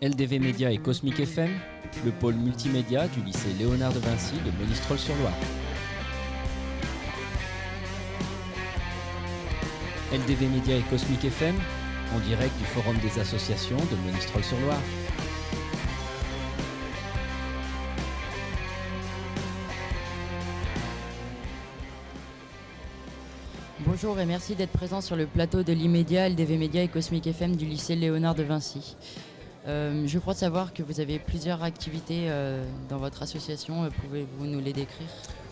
LDV Média et Cosmic FM, le pôle multimédia du lycée Léonard de Vinci de Monistrol-sur-Loire. LDV Média et Cosmic FM, en direct du Forum des associations de Monistrol-sur-Loire. Bonjour et merci d'être présent sur le plateau de l'E-Média, LDV Média et Cosmic FM du lycée Léonard de Vinci. Je crois savoir que vous avez plusieurs activités dans votre association. Pouvez-vous nous les décrire ?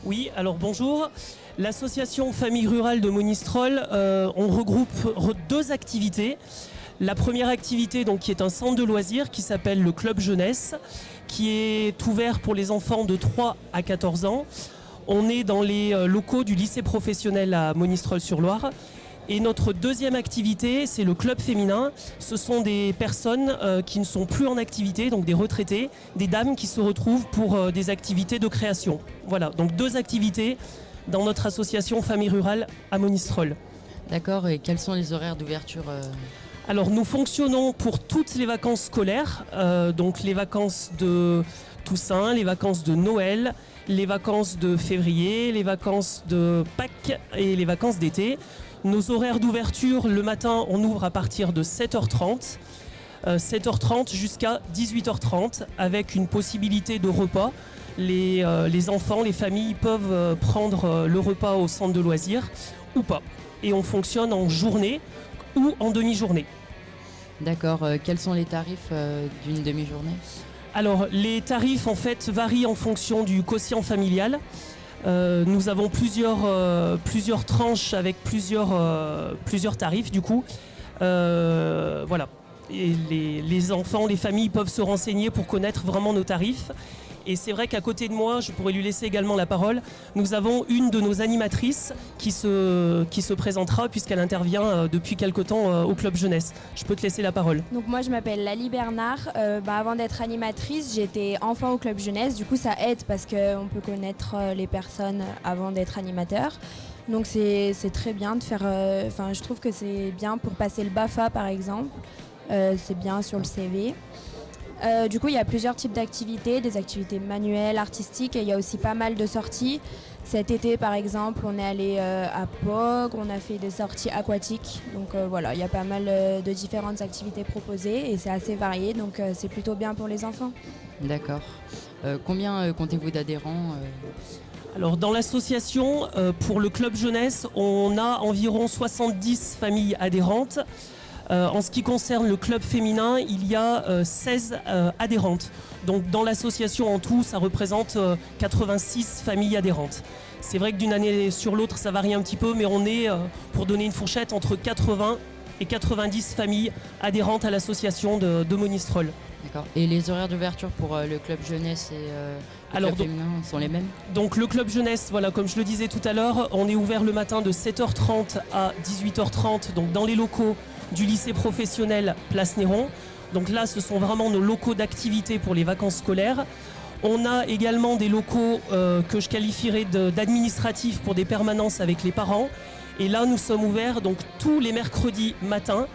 Oui, alors bonjour. L'association Famille Rurale de Monistrol, on regroupe deux activités. La première activité, donc, qui est un centre de loisirs qui s'appelle le Club Jeunesse, qui est ouvert pour les enfants de 3 à 14 ans. On est dans les locaux du lycée professionnel à Monistrol-sur-Loire. Et notre deuxième activité, c'est le club féminin. Ce sont des personnes qui ne sont plus en activité, donc des retraités, des dames qui se retrouvent pour des activités de création. Voilà, donc deux activités dans notre association Famille Rurale à Monistrol. D'accord, et quels sont les horaires d'ouverture Alors nous fonctionnons pour toutes les vacances scolaires, donc les vacances de Toussaint, les vacances de Noël, les vacances de février, les vacances de Pâques et les vacances d'été. Nos horaires d'ouverture, le matin, on ouvre à partir de 7h30, 7h30 jusqu'à 18h30, avec une possibilité de repas. Les enfants, les familles peuvent prendre le repas au centre de loisirs ou pas. Et on fonctionne en journée ou en demi-journée. D'accord, quels sont les tarifs d'une demi-journée ? Alors, les tarifs, en fait, varient en fonction du quotient familial. Nous avons plusieurs tranches avec plusieurs tarifs du coup. Voilà. Et les enfants, les familles peuvent se renseigner pour connaître vraiment nos tarifs. Et c'est vrai qu'à côté de moi, je pourrais lui laisser également la parole, nous avons une de nos animatrices qui se présentera puisqu'elle intervient depuis quelque temps au Club Jeunesse. Je peux te laisser la parole. Donc moi je m'appelle Lali Bernard, avant d'être animatrice j'étais enfant au Club Jeunesse, du coup ça aide parce qu'on peut connaître les personnes avant d'être animateur. Donc c'est très bien de faire, je trouve que c'est bien pour passer le BAFA par exemple, c'est bien sur le CV. Du coup, il y a plusieurs types d'activités, des activités manuelles, artistiques, et il y a aussi pas mal de sorties. Cet été, par exemple, on est allé à Pog, on a fait des sorties aquatiques. Donc voilà, il y a pas mal de différentes activités proposées et c'est assez varié, donc c'est plutôt bien pour les enfants. D'accord. Combien comptez-vous d'adhérents Alors dans l'association, pour le Club Jeunesse, on a environ 70 familles adhérentes. En ce qui concerne le club féminin, il y a 16 adhérentes. Donc dans l'association en tout, ça représente 86 familles adhérentes. C'est vrai que d'une année sur l'autre, ça varie un petit peu, mais on est, pour donner une fourchette, entre 80 et 90 familles adhérentes à l'association de Monistrol. D'accord. Et les horaires d'ouverture pour le club jeunesse et le club féminin sont les mêmes ? Donc le club jeunesse, voilà, comme je le disais tout à l'heure, on est ouvert le matin de 7h30 à 18h30, donc dans les locaux du lycée professionnel Place Néron. Donc là, ce sont vraiment nos locaux d'activité pour les vacances scolaires. On a également des locaux que je qualifierais d'administratifs pour des permanences avec les parents. Et là, nous sommes ouverts donc tous les mercredis matins,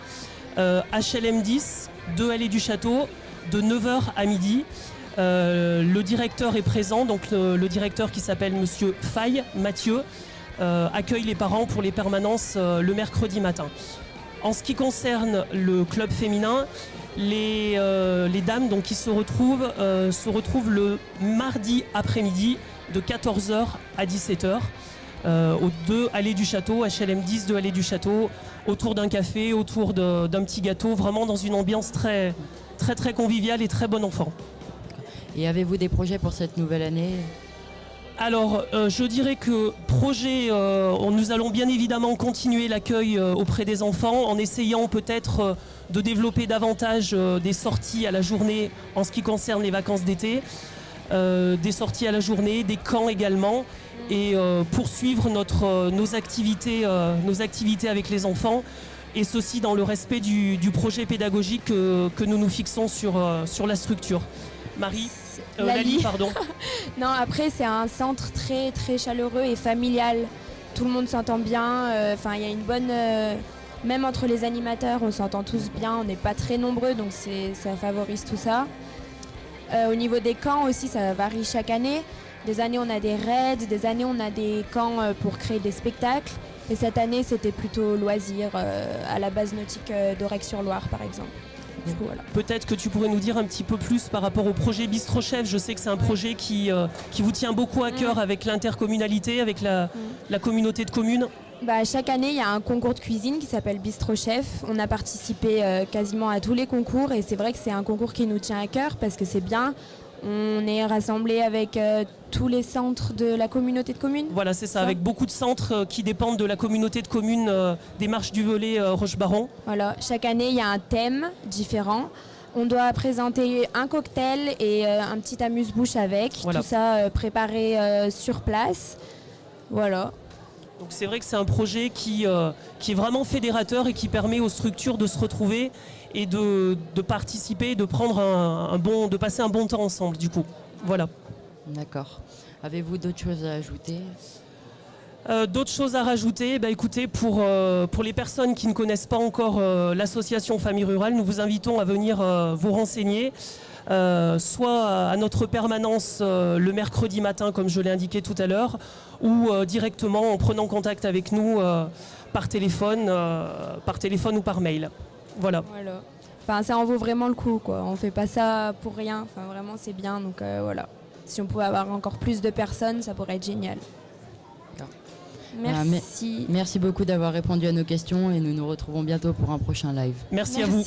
HLM 10, 2 allées du Château, de 9h à midi. Le directeur est présent, donc le directeur qui s'appelle Monsieur Faye, Mathieu, accueille les parents pour les permanences le mercredi matin. En ce qui concerne le club féminin, les dames donc, qui se retrouvent le mardi après-midi de 14h à 17h aux 2 allées du Château, HLM 10, 2 allées du Château, autour d'un café, autour d'un petit gâteau, vraiment dans une ambiance très, très, très conviviale et très bon enfant. Et avez-vous des projets pour cette nouvelle année ? Alors, je dirais que nous allons bien évidemment continuer l'accueil auprès des enfants en essayant peut-être de développer davantage des sorties à la journée en ce qui concerne les vacances d'été, des sorties à la journée, des camps également, et poursuivre nos activités avec les enfants, et ceci dans le respect du projet pédagogique que nous nous fixons sur la structure. Marie ? Lali, pardon. Non, après c'est un centre très très chaleureux et familial. Tout le monde s'entend bien. Il y a une bonne Même entre les animateurs, on s'entend tous bien, on n'est pas très nombreux, donc ça favorise tout ça. Au niveau des camps aussi, ça varie chaque année. Des années, on a des raids, des années, on a des camps pour créer des spectacles. Et cette année, c'était plutôt loisir à la base nautique d'Aurec-sur-Loire, par exemple. Du coup, voilà. Peut-être que tu pourrais nous dire un petit peu plus par rapport au projet Bistro Chef. Je sais que c'est un projet qui vous tient beaucoup à cœur avec l'intercommunalité, avec la communauté de communes. Chaque année, il y a un concours de cuisine qui s'appelle Bistro Chef. On a participé quasiment à tous les concours et c'est vrai que c'est un concours qui nous tient à cœur parce que c'est bien. On est rassemblés avec tous les centres de la communauté de communes. Voilà, c'est ça, avec beaucoup de centres qui dépendent de la communauté de communes des Marches du Velay Roche-Baron. Voilà, chaque année, il y a un thème différent. On doit présenter un cocktail et un petit amuse-bouche avec. Voilà. Tout ça préparé sur place. Voilà. Donc c'est vrai que c'est un projet qui est vraiment fédérateur et qui permet aux structures de se retrouver et de participer, de prendre de passer un bon temps ensemble du coup. Voilà. D'accord. Avez-vous d'autres choses à ajouter ? D'autres choses à rajouter, écoutez, pour les personnes qui ne connaissent pas encore l'association Famille Rurale, nous vous invitons à venir vous renseigner, soit à notre permanence le mercredi matin, comme je l'ai indiqué tout à l'heure, ou directement en prenant contact avec nous par téléphone ou par mail. Voilà. Enfin, ça en vaut vraiment le coup, quoi. On fait pas ça pour rien. Enfin, vraiment, c'est bien. Donc voilà. Si on pouvait avoir encore plus de personnes, ça pourrait être génial. Merci. Merci beaucoup d'avoir répondu à nos questions et nous nous retrouvons bientôt pour un prochain live. Merci à vous.